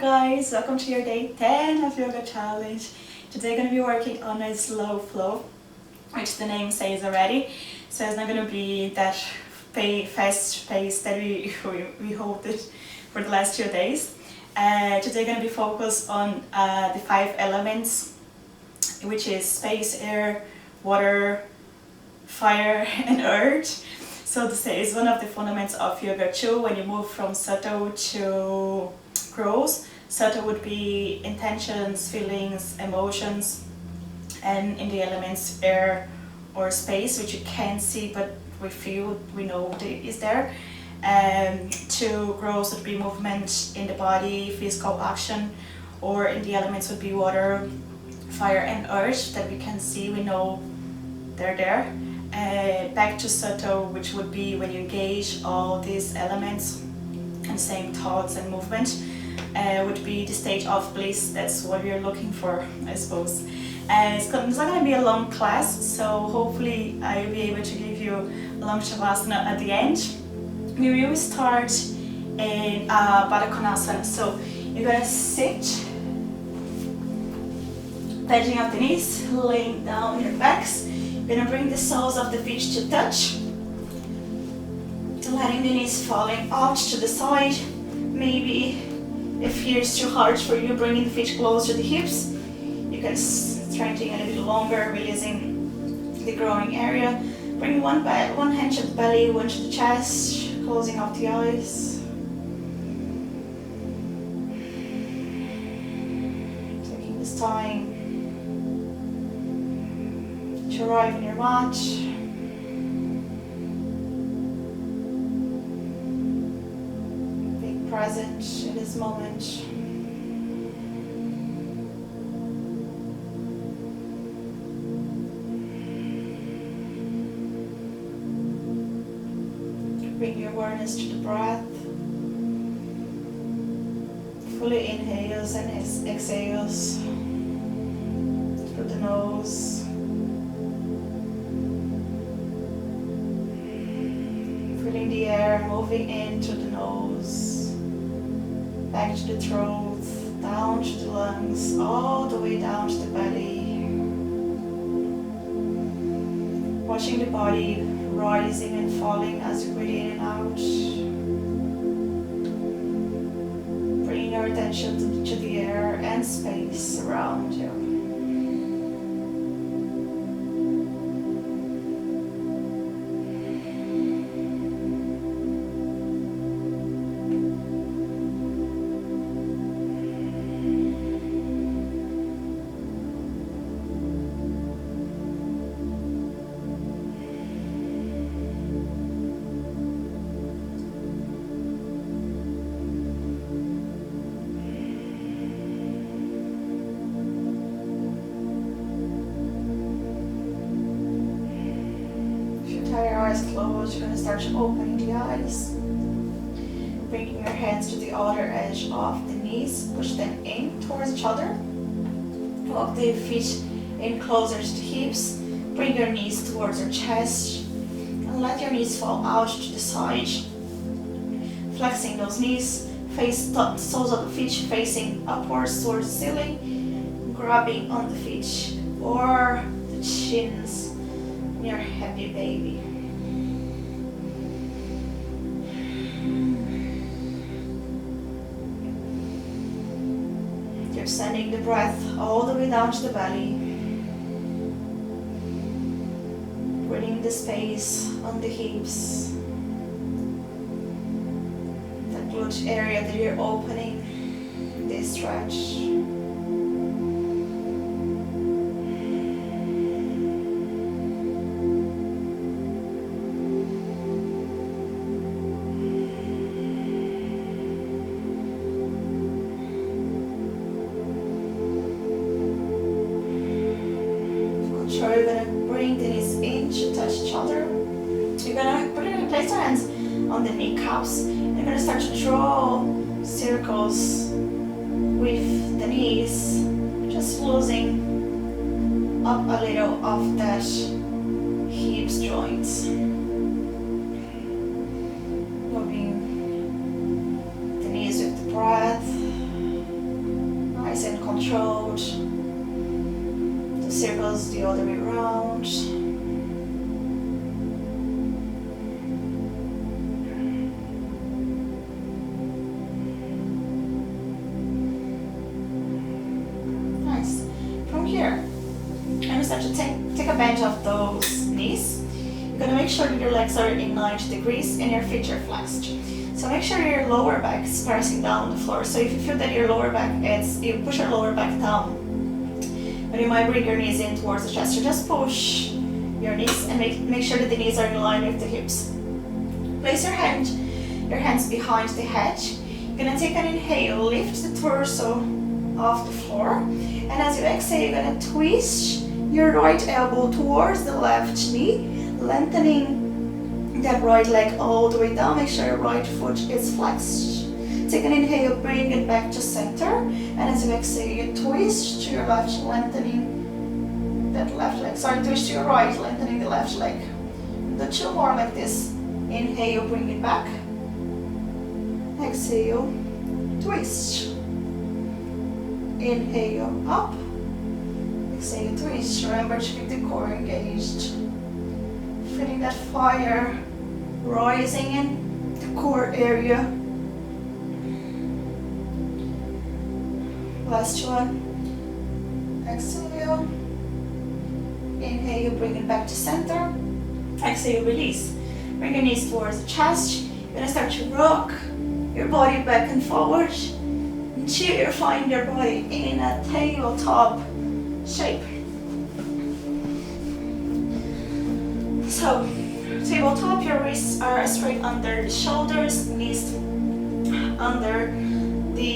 guys, welcome to your day 10 of yoga challenge. Today I'm going to be working on a slow flow, which the name says already. So it's not going to be that fast pace that we hoped it for the last 2 days. Today I'm going to be focused on the 5 elements, which is space, air, water, fire and earth. So this is one of the fundamentals of yoga too. When you move from subtle to gross, subtle would be intentions, feelings, emotions, and in the elements air or space, which you can't see but we feel, we know is there. To gross would be movement in the body, physical action, or in the elements would be water, fire and earth that we can see, we know they're there. Back to subtle, which would be when you engage all these elements and same thoughts and movement, would be the state of bliss. That's what we're looking for, I suppose. It's not going to be a long class, so hopefully I'll be able to give you a long shavasana at the end. We will start in Baddha Konasana. So you're going to sit, bending up the knees, laying down your backs. You're going to bring the soles of the feet to touch, letting the knees falling out to the side. Maybe if here is too hard for you, bringing the feet close to the hips. You can strengthen a little bit longer, releasing the growing area. Bring one hand to the belly, one to the chest, closing off the eyes. Taking this time to arrive on your mat. Being present in this moment. Bring your awareness to the breath. Fully inhales and exhales through the nose. Feeling the air moving in through the nose, back to the throat, down to the lungs, all the way down to the belly. Watching the body rising and falling as you breathe in and out. Bringing your attention to the air and space around you. Closed, you're going to start opening the eyes, bringing your hands to the outer edge of the knees, push them in towards each other, walk the feet in closer to the hips, bring your knees towards your chest, and let your knees fall out to the side, flexing those knees, face the soles of the feet facing upwards towards the ceiling, grabbing on the feet or the chins, your happy baby. Sending the breath all the way down to the belly, bringing the space on the hips, that glute area that you're opening, this stretch. You're going to bring the knees in to touch each other. You're going to place your hands on the kneecaps. You're going to start to draw circles with the knees, just losing up a little of that hips joints. Moving the knees with the breath. make sure that your legs are in 90 degrees and your feet are flexed. So make sure your lower back is pressing down the floor. So if you feel that your lower back is, you push your lower back down, and you might bring your knees in towards the chest. So just push your knees and make sure that the knees are in line with the hips. Place your hands behind the head. You're gonna take an inhale, lift the torso off the floor, and as you exhale, you're gonna twist your right elbow towards the left knee, lengthening that right leg all the way down. Make sure your right foot is flexed. Take an inhale, bring it back to center, and as you exhale, you twist to your left, lengthening that left leg. Sorry, twist to your right, lengthening the left leg. Do 2 more like this. Inhale, bring it back. Exhale, twist. Inhale, up. Exhale, twist. Remember to keep the core engaged. Feeling that fire rising in the core area. Last one. Exhale. Inhale, bring it back to center. Exhale, release. Bring your knees towards the chest. You're gonna start to rock your body back and forward until you find your body in a tabletop shape. So, tabletop, your wrists are straight under the shoulders, knees under the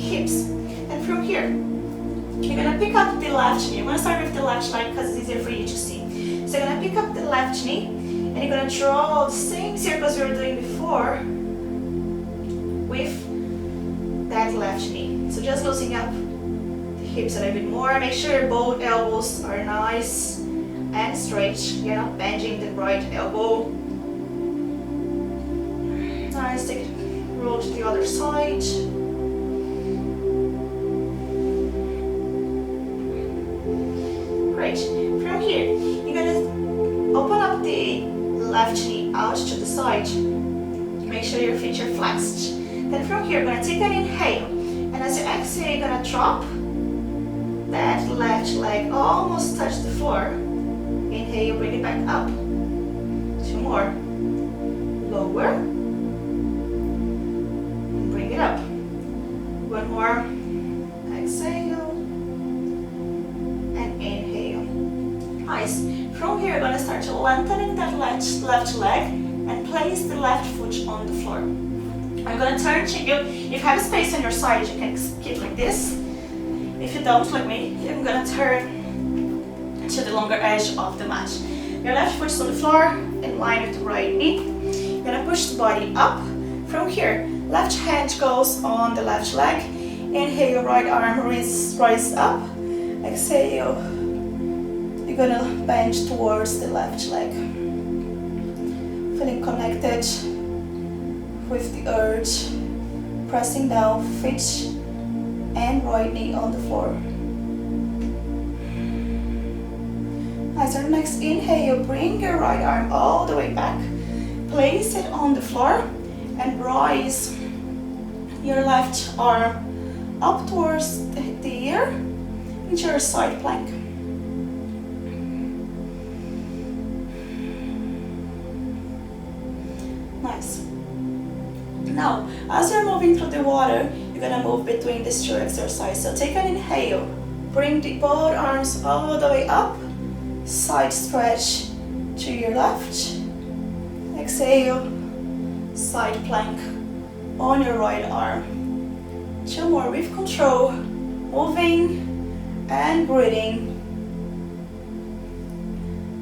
hips. And from here, you're gonna pick up the left knee. I'm gonna start with the left leg because it's easier for you to see. So you're gonna pick up the left knee and you're gonna draw the same circles we were doing before with that left knee. So just loosening up the hips a little bit more. Make sure both elbows are nice and straight. You're not bending the right elbow. Nice, take it, roll to the other side. Great. From here, you're gonna open up the left knee out to the side. Make sure your feet are flexed. Then from here, you're gonna take an inhale, and as you exhale, you're gonna drop that left leg, almost touch the floor. Inhale, bring it back up. 2 more. Lower. And bring it up. 1 more. Exhale. And inhale. Nice. From here, you're gonna start to lengthening that left leg and place the left foot on the floor. I'm gonna turn to you. If you have a space on your side, you can keep like this. If you don't, like me, I'm gonna turn to the longer edge of the mat. Your left foot is on the floor, in line with the right knee. You're gonna push the body up. From here, left hand goes on the left leg. Inhale, right arm rise up. Exhale, you're gonna bend towards the left leg. Feeling connected with the earth, pressing down, feet and right knee on the floor. As your next inhale, bring your right arm all the way back, place it on the floor and rise your left arm up towards the ear into your side plank. Nice. Now, as you're moving through the water, you're gonna move between these 2 exercises. So take an inhale, bring both arms all the way up, side stretch to your left. Exhale, side plank on your right arm. 2 more with control, moving and breathing.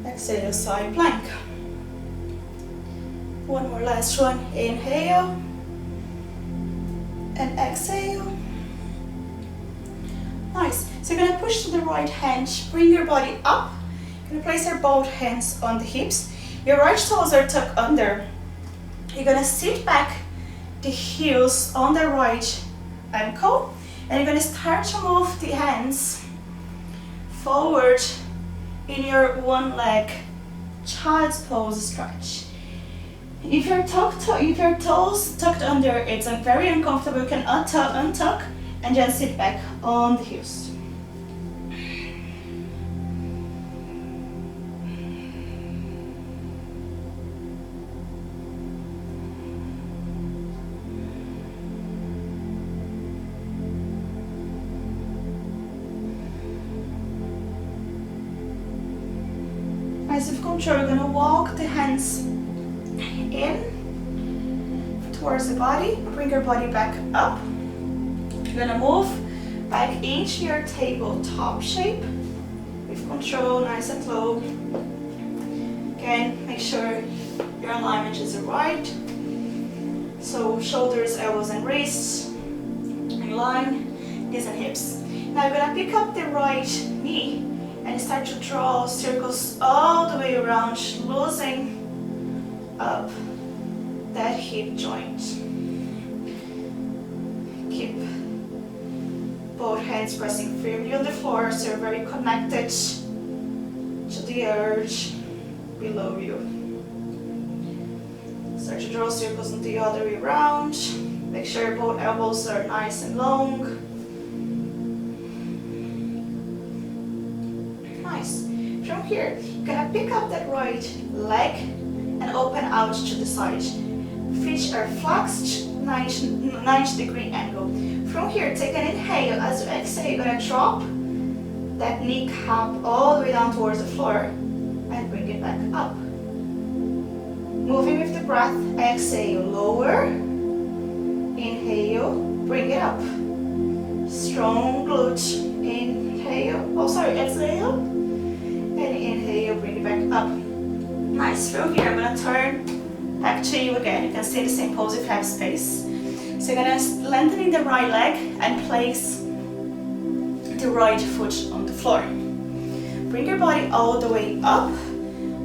Exhale, side plank. 1 more, last one. Inhale and exhale. Nice. So you're gonna push to the right hand, bring your body up. You're gonna place your both hands on the hips. Your right toes are tucked under. You're gonna sit back, the heels on the right ankle, and you're gonna start to move the hands forward in your 1 leg child's pose stretch. If your toes tucked under, it's very uncomfortable. You can untuck and then sit back on the heels. control, you're gonna walk the hands in towards the body, bring your body back up. You're gonna move back into your tabletop shape with control, nice and low. Again, make sure your alignment is right. So shoulders, elbows and wrists in line, knees and hips. Now you're gonna pick up the right knee and start to draw circles all the way around, loosening up that hip joint. Keep both hands pressing firmly on the floor so you're very connected to the earth below you. Start to draw circles on the other way around. Make sure both elbows are nice and long. Nice. From here, you're gonna pick up that right leg and open out to the side. Feet are flexed, 90-degree angle. From here, take an inhale. As you exhale, you're gonna drop that kneecap all the way down towards the floor and bring it back up. Moving with the breath, exhale, lower. Inhale, bring it up. Strong glute. Inhale, exhale. And inhale, bring it back up. Nice. From here, I'm gonna turn back to you again. You can stay in the same pose if you have space. So you're gonna lengthen the right leg and place the right foot on the floor. Bring your body all the way up.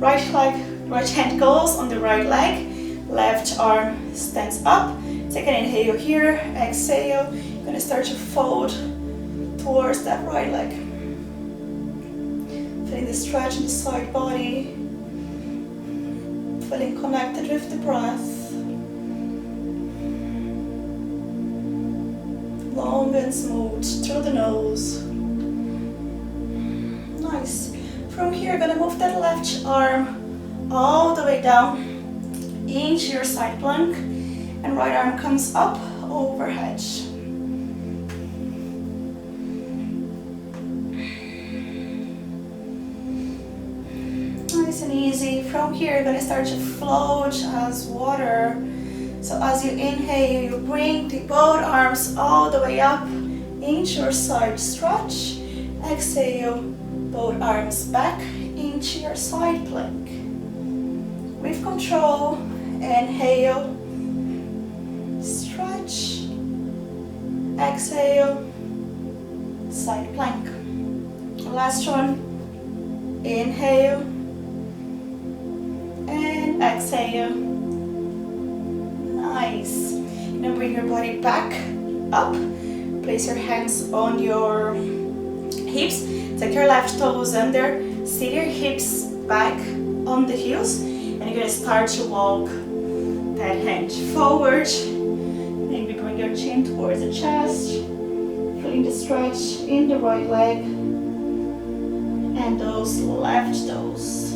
Right hand goes on the right leg. Left arm stands up. Take an inhale here. Exhale. You're gonna start to fold towards that right leg. Feeling the stretch in the side body. Feeling connected with the breath. Long and smooth through the nose. Nice. From here, you're gonna move that left arm all the way down into your side plank, and right arm comes up overhead. Nice and easy. From here, you're gonna start to float as water. So as you inhale, you bring the both arms all the way up into your side stretch. Exhale, both arms back into your side plank. With control, inhale, stretch, exhale, side plank. Last one, inhale, and exhale. Nice. Now bring your body back up. Place your hands on your hips. Take your left toes under. Sit your hips back on the heels. And you're going to start to walk that hand forward. Maybe bring your chin towards the chest. Feeling the stretch in the right leg. And those left toes.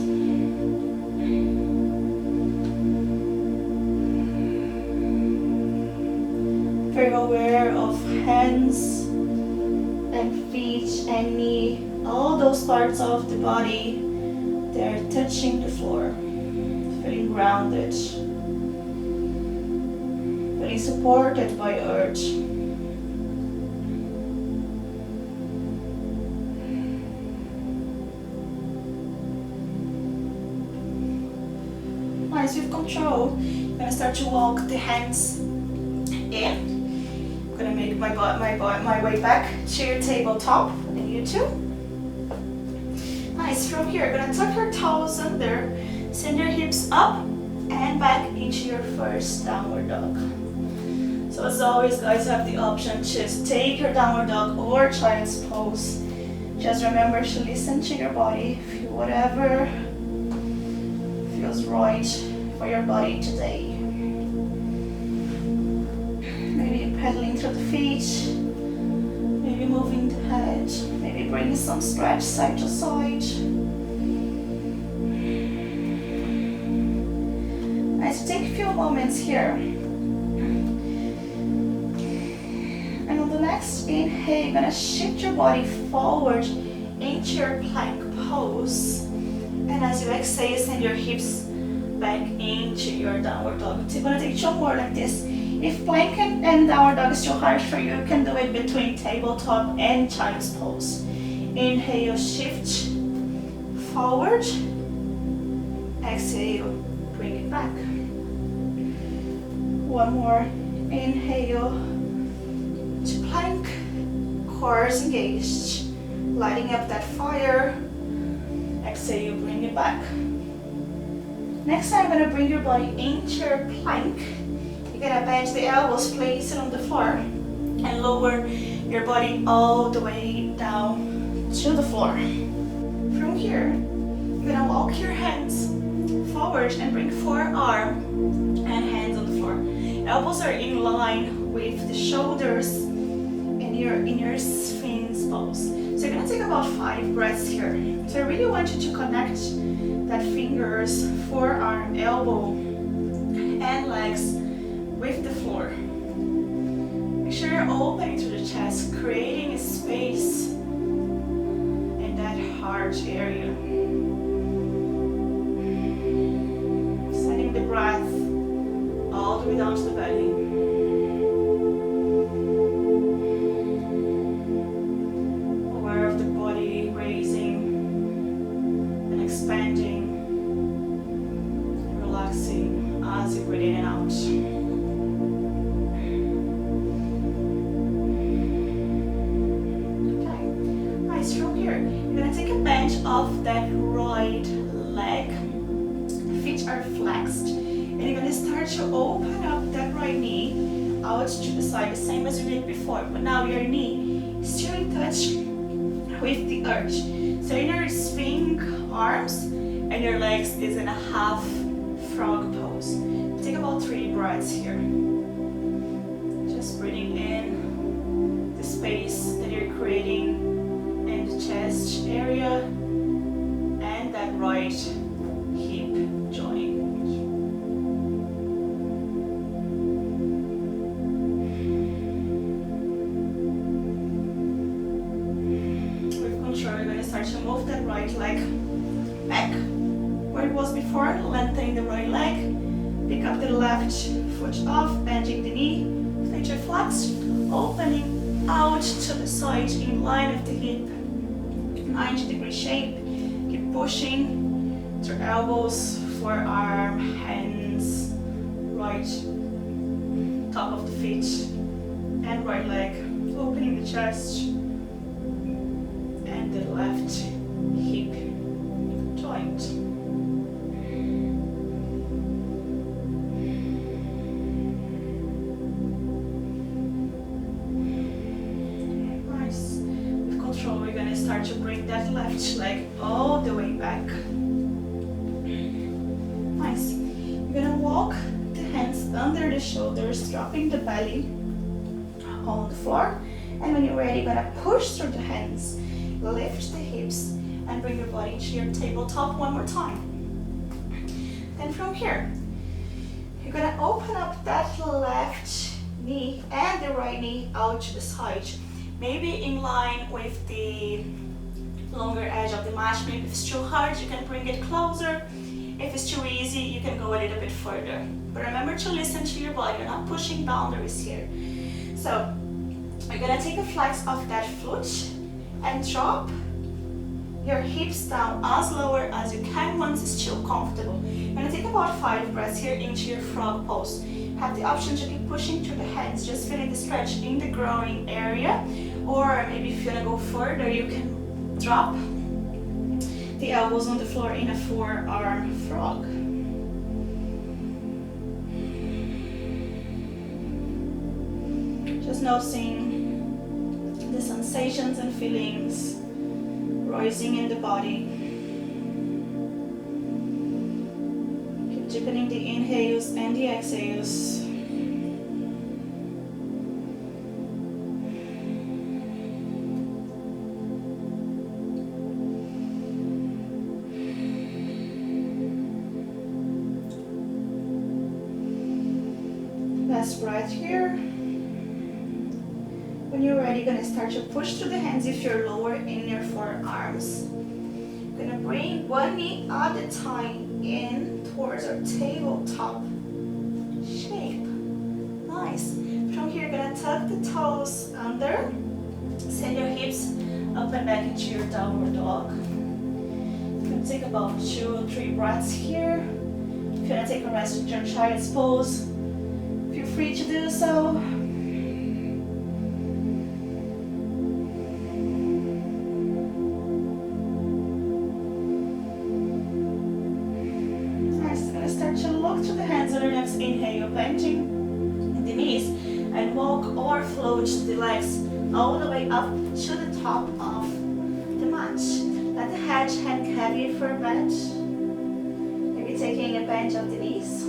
Very aware of hands and feet and knee, all those parts of the body, they're touching the floor, feeling grounded, feeling supported by earth. Nice, with control, I'm going to start to walk the hands in. I'm gonna make my way back to your tabletop, and you too. Nice. From here, gonna tuck your toes under, send your hips up and back into your first downward dog. So as always, guys, you have the option to take your downward dog or child's pose. Just remember to listen to your body, feel whatever feels right for your body today. Pedaling through the feet, maybe moving the head, maybe bringing some stretch side to side. Nice, take a few moments here. And on the next inhale, you're gonna shift your body forward into your plank pose. And as you exhale, send your hips back into your downward dog. So you're gonna take 2 more like this. If plank and downward dog is too hard for you, you can do it between tabletop and child's pose. Inhale, shift forward. Exhale, bring it back. One more. Inhale to plank, cores engaged, lighting up that fire. Exhale, bring it back. Next time, I'm gonna bring your body into your plank. You're gonna bend the elbows, place it on the floor, and lower your body all the way down to the floor. From here, you're gonna walk your hands forward and bring forearm and hands on the floor. Elbows are in line with the shoulders and you're in your sphinx pose. So you're gonna take about 5 breaths here. So I really want you to connect that fingers, forearm, elbow, and legs with the floor. Make sure you're opening to the chest, creating a space in that heart area. Sending the breath all the way down to the belly. Aware of the body raising and expanding and relaxing as you breathe in and out. Okay, nice. From here, you're gonna take a bench of that right leg. Feet are flexed. And you're going to start to open up that right knee out to the side, the same as you did before. But now your knee is still in touch with the earth. So in your sphinx arms and your legs is in a half frog pose. Take about 3 breaths here. Just breathing in the space that you're creating in the chest area and that right hip joint. We're going to start to move that right leg back where it was before, lengthening the right leg, pick up the left foot off, bending the knee, feet are flexed, opening out to the side in line with the hip, 90-degree shape, keep pushing through elbows, forearm, hands, right top of the feet, and right leg, opening the chest, the left hip joint. Nice. With control, we're going to start to bring that left leg all the way back. Nice. You're going to walk the hands under the shoulders, dropping the belly on the floor. And when you're ready, you're going to push through the hands. Lift the hips and bring your body to your tabletop one more time. Then from here, you're gonna open up that left knee and the right knee out to the side. Maybe in line with the longer edge of the mat. Maybe if it's too hard, you can bring it closer. If it's too easy, you can go a little bit further. But remember to listen to your body. You're not pushing boundaries here. So you're gonna take a flex of that foot and drop your hips down as lower as you can once it's still comfortable. You're going to take about 5 breaths here into your frog pose. Have the option to keep pushing through the hands, just feeling the stretch in the groin area. Or maybe if you want to go further, you can drop the elbows on the floor in a forearm frog. Just noticing the sensations and feelings rising in the body. Keep deepening the inhales and the exhales. Last breath here. When you're ready, you're going to start to push through the hands if you're lower in your forearms. You're Gonna bring one knee at a time in towards our tabletop shape. Nice. From here, gonna tuck the toes under. Send your hips up and back into your downward dog. You can take about 2 or 3 breaths here. If you want to take a rest in your child's pose, feel free to do so. Nice. Gonna start to look to the hands on your next inhale, bending the knees, and walk or float the legs all the way up to the top of the mat. Let the head hang heavy for a bend. Maybe taking a bend of the knees.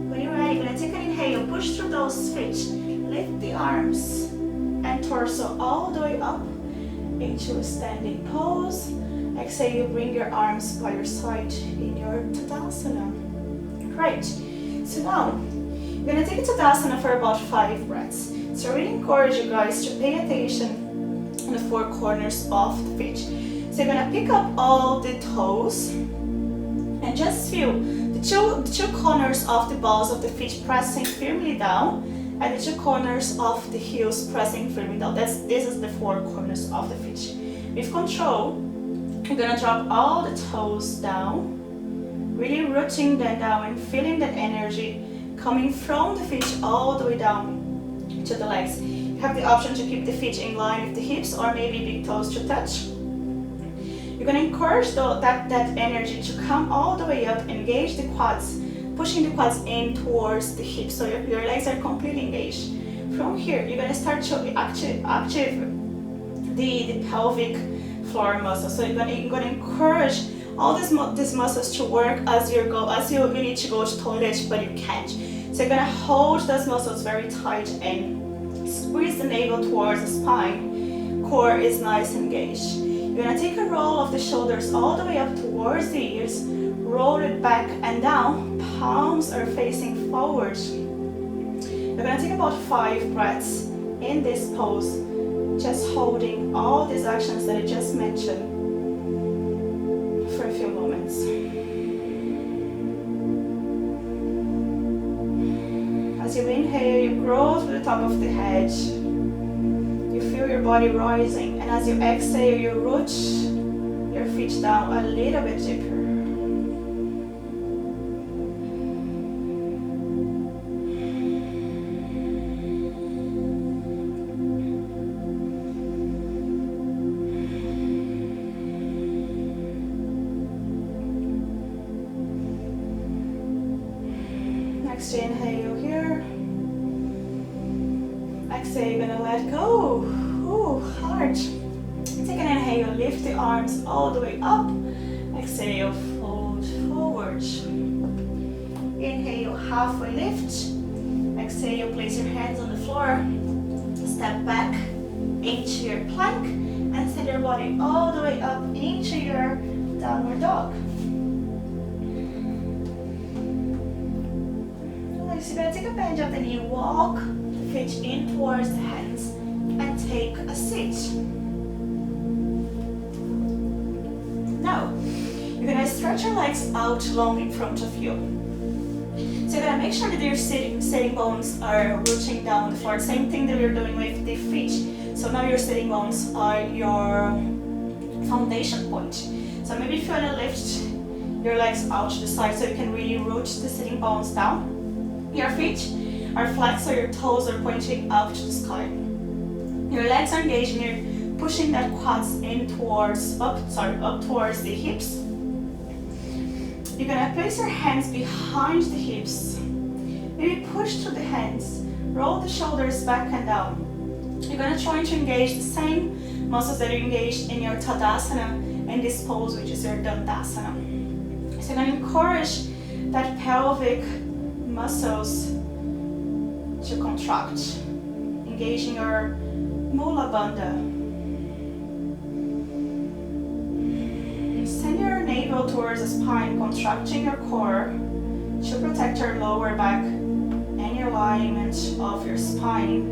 When you're ready, you're going to take an inhale, push through those feet, lift the arms and torso all the way up into a standing pose. Exhale, bring your arms by your side in your Tadasana. Great. So now, you're going to take a Tadasana for about 5 breaths. So I really encourage you guys to pay attention on the 4 corners of the feet. So you're going to pick up all the toes and just feel the two corners of the balls of the feet pressing firmly down, and the 2 corners of the heels pressing firmly down. This is the 4 corners of the feet. With control, you're going to drop all the toes down, really rooting them down and feeling that energy coming from the feet all the way down to the legs. You have the option to keep the feet in line with the hips or maybe big toes to touch. You're going to encourage that energy to come all the way up, engage the quads, pushing the quads in towards the hips so your legs are completely engaged. From here, you're going to start to activate the pelvic floor muscle. So you're going to encourage all these muscles to work as you need to go to toilet, but you can't. So you're going to hold those muscles very tight and squeeze the navel towards the spine. Core is nice and engaged. You're going to take a roll of the shoulders all the way up towards the ears, roll it back and down, palms are facing forward. You're going to take about 5 breaths in this pose, just holding all these actions that I just mentioned for a few moments. As you inhale, you grow to the top of the head. You feel your body rising, and as you exhale, you root your feet down a little bit deeper. Next inhale here. Exhale, you're gonna let go. Ooh, hard. Take an inhale, lift the arms all the way up. Exhale, fold forward. Inhale, halfway lift. Exhale, place your hands on the floor. Step back into your plank and send your body all the way up into your downward dog. So you're going to take a bend of the knee, walk the feet in towards the hands, and take a seat. Now, you're going to stretch your legs out long in front of you. So you're going to make sure that your sitting bones are rooting down the floor. Same thing that we're doing with the feet. So now your sitting bones are your foundation point. So maybe if you want to lift your legs out to the side so you can really root the sitting bones down. Your feet are flat, so your toes are pointing up to the sky. Your legs are engaged and you're pushing that quads in towards, up towards the hips. You're gonna place your hands behind the hips. Maybe push through the hands, roll the shoulders back and down. You're gonna try to engage the same muscles that are engaged in your Tadasana and this pose, which is your Dandasana. So you're gonna encourage that pelvic muscles to contract, engaging your Mula Bandha. Send your navel towards the spine, contracting your core to protect your lower back and your alignment of your spine,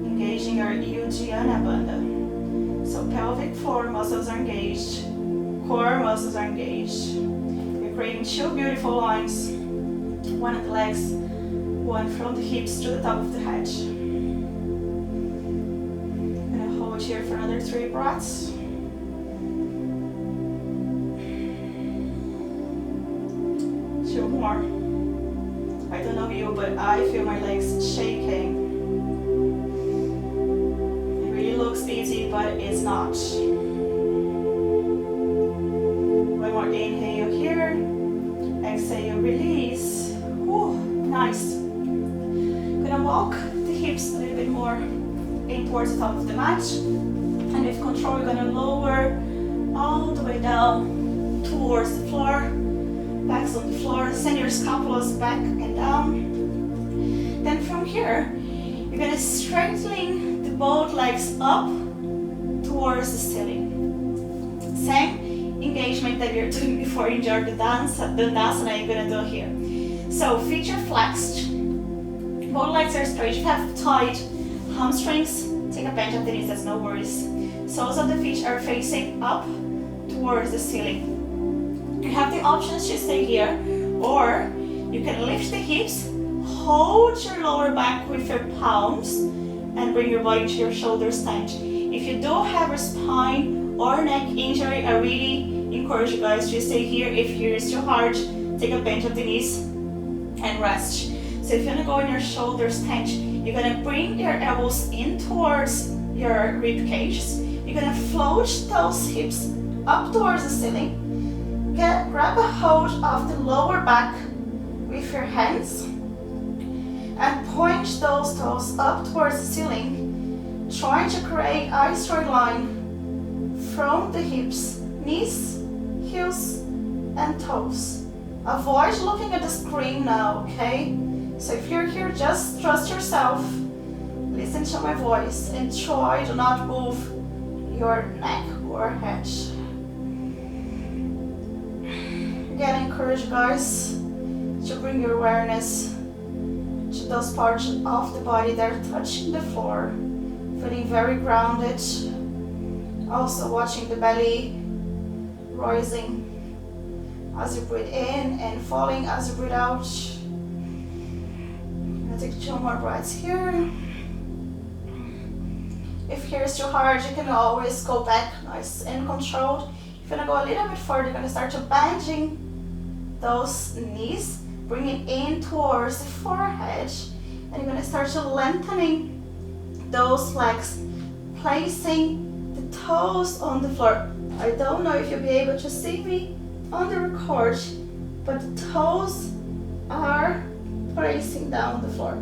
engaging your Uddiyana Bandha. So pelvic floor muscles are engaged, core muscles are engaged. We're creating two beautiful lines, one at the legs, one from the hips to the top of the head. I'm gonna hold here for another 3 breaths. Two more. I don't know you, but I feel my legs shaking. It really looks easy, but it's not. One more inhale here. Exhale, release. Whew, nice. Gonna walk the hips a little bit more in towards the top of the mat. And with control, we're gonna lower all the way down towards the floor. Backs on the floor, send your scapulas back and down. Then from here, you're gonna strengthen the both legs up towards the ceiling. Same engagement that you're doing before you enjoy the dandasana you're gonna do here. So feet are flexed, both legs are straight. If you have tight hamstrings, take a bend of the knees, that's no worries. Soles of the feet are facing up towards the ceiling. You have the options to stay here, or you can lift the hips, hold your lower back with your palms, and bring your body to your shoulder stand. If you do have a spine or neck injury, I really encourage you guys to stay here. If here is too hard, take a bend of the knees and rest. So if you're gonna go in your shoulder stand, you're gonna bring your elbows in towards your rib cages. You're gonna float those hips up towards the ceiling. Grab a hold of the lower back with your hands and point those toes up towards the ceiling, trying to create a straight line from the hips, knees, heels, and toes. Avoid looking at the screen now, okay? So if you're here, just trust yourself, listen to my voice, and try to not move your neck or head. Again, encourage you guys to bring your awareness to those parts of the body that are touching the floor, feeling very grounded. Also watching the belly rising as you breathe in and falling as you breathe out. I'm gonna take 2 more breaths here. If here is too hard, you can always go back nice and controlled. If you're gonna go a little bit further, you're gonna start to bending those knees, bring it in towards the forehead, and you're gonna start to lengthening those legs, placing the toes on the floor. I don't know if you'll be able to see me on the record, but the toes are placing down the floor.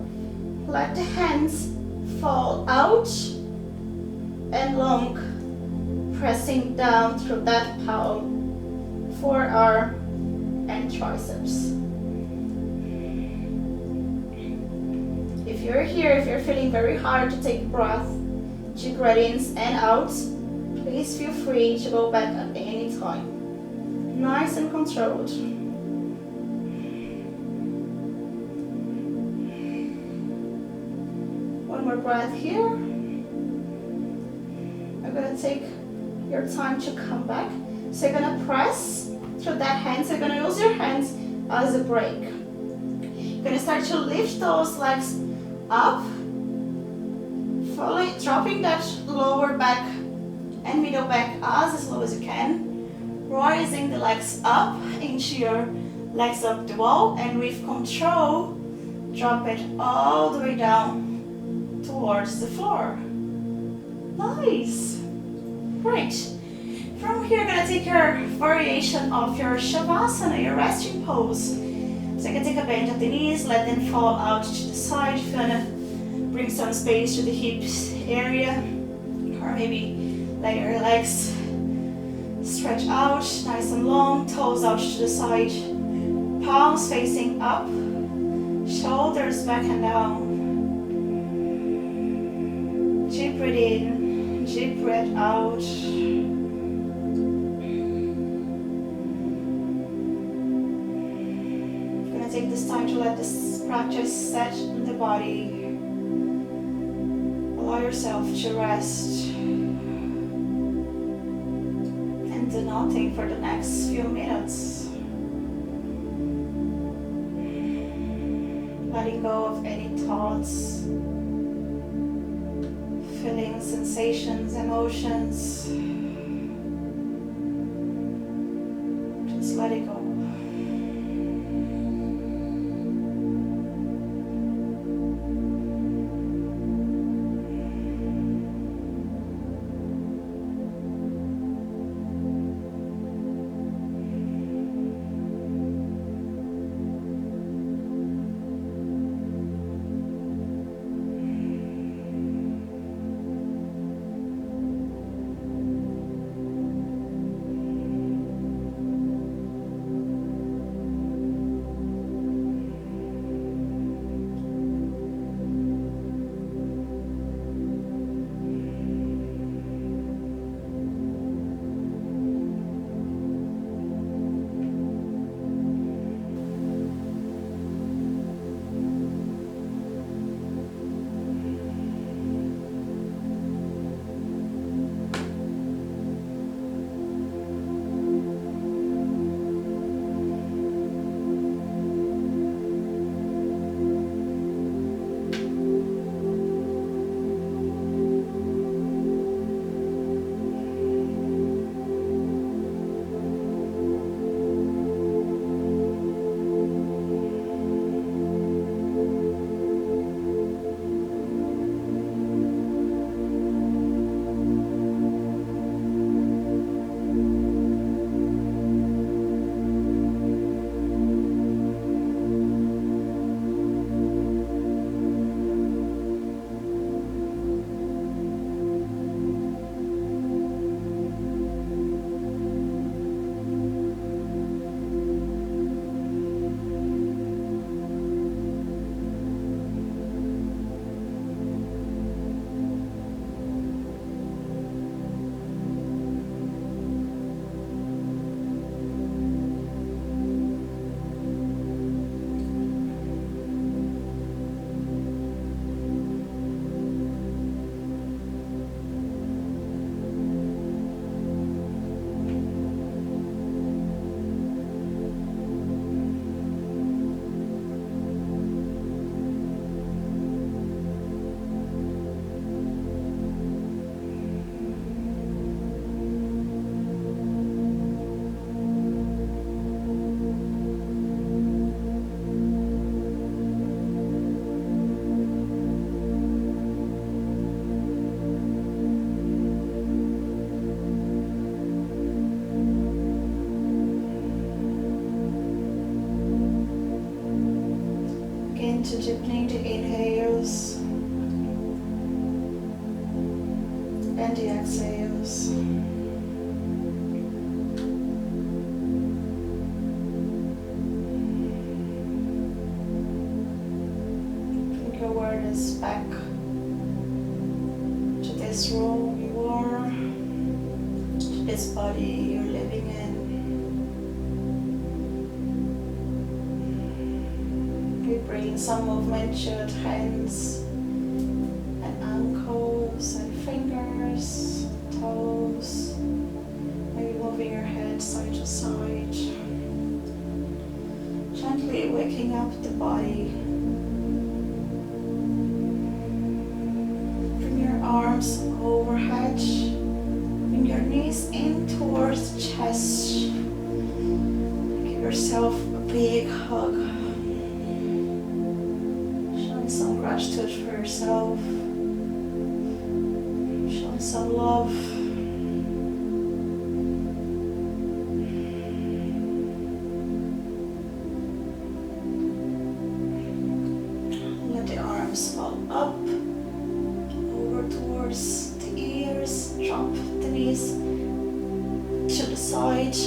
Let the hands fall out and long, pressing down through that palm, forearm, and triceps. If you're here, if you're feeling very hard to take breath, deep breath ins and outs, please feel free to go back at any time. Nice and controlled. One more breath here. I'm gonna take your time to come back. So you're gonna press through that hand. So you're gonna use your hands as a brake. You're gonna start to lift those legs up, dropping that lower back and middle back as slow as you can. Rising the legs up into your legs up the wall, and with control, drop it all the way down towards the floor. Nice. Great. From here, you're gonna take your variation of your savasana, your resting pose. So you can take a bend of the knees, let them fall out to the side. If you wanna bring some space to the hips area, or maybe let your legs stretch out, nice and long, toes out to the side, palms facing up, shoulders back and down. Deep breath in, deep breath out. Take this time to let this practice set in the body. Allow yourself to rest. do nothing for the next few minutes. Letting go of any thoughts, feelings, sensations, emotions. Just let it go. Into deepening the inhales and the exhales. Bring your awareness back to this room you are, to this body you're living in. Bring some movement to your hands and ankles and fingers, toes, maybe moving your head side to side. Gently waking up the body. Bring your arms overhead. Bring your knees in towards the chest. Give yourself a big hug. Some gratitude for yourself, show some love. Let the arms fall up, over towards the ears, drop the knees to the side.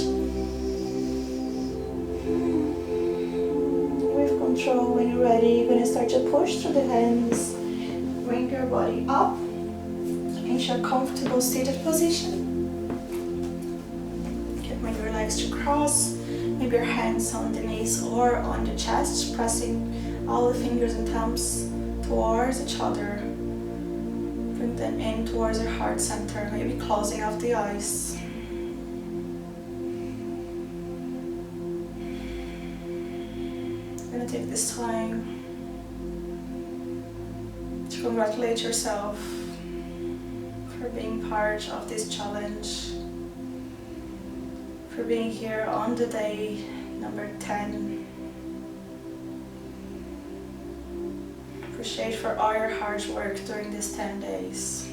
Control. When you're ready, you're going to start to push through the hands. Bring your body up into a comfortable seated position. Bring your legs to cross. Maybe your hands on the knees or on the chest, pressing all the fingers and thumbs towards each other. Bring them in towards your heart center, maybe closing off the eyes. You're gonna take this time to congratulate yourself for being part of this challenge, for being here on the day number 10. Appreciate for all your hard work during these 10 days.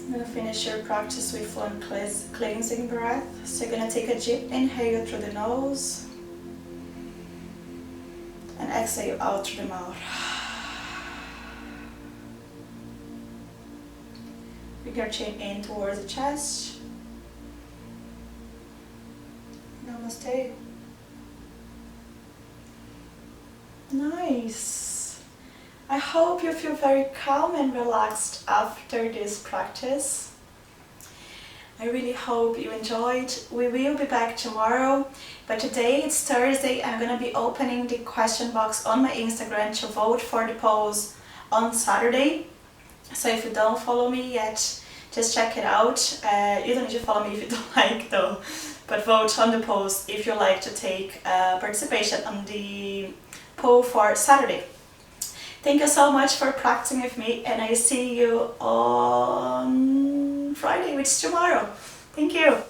I'm going to finish your practice with one cleansing breath. So you're going to take a deep inhale through the nose and exhale out through the mouth. Bring your chin in towards the chest. Namaste. Nice. I hope you feel very calm and relaxed after this practice. I really hope you enjoyed. We will be back tomorrow, but today it's Thursday. I'm going to be opening the question box on my Instagram to vote for the polls on Saturday. So if you don't follow me yet, just check it out. You don't need to follow me if you don't like though, but vote on the post if you like to take participation on the poll for Saturday. Thank you so much for practicing with me, and I see you on Friday, which is tomorrow. Thank you.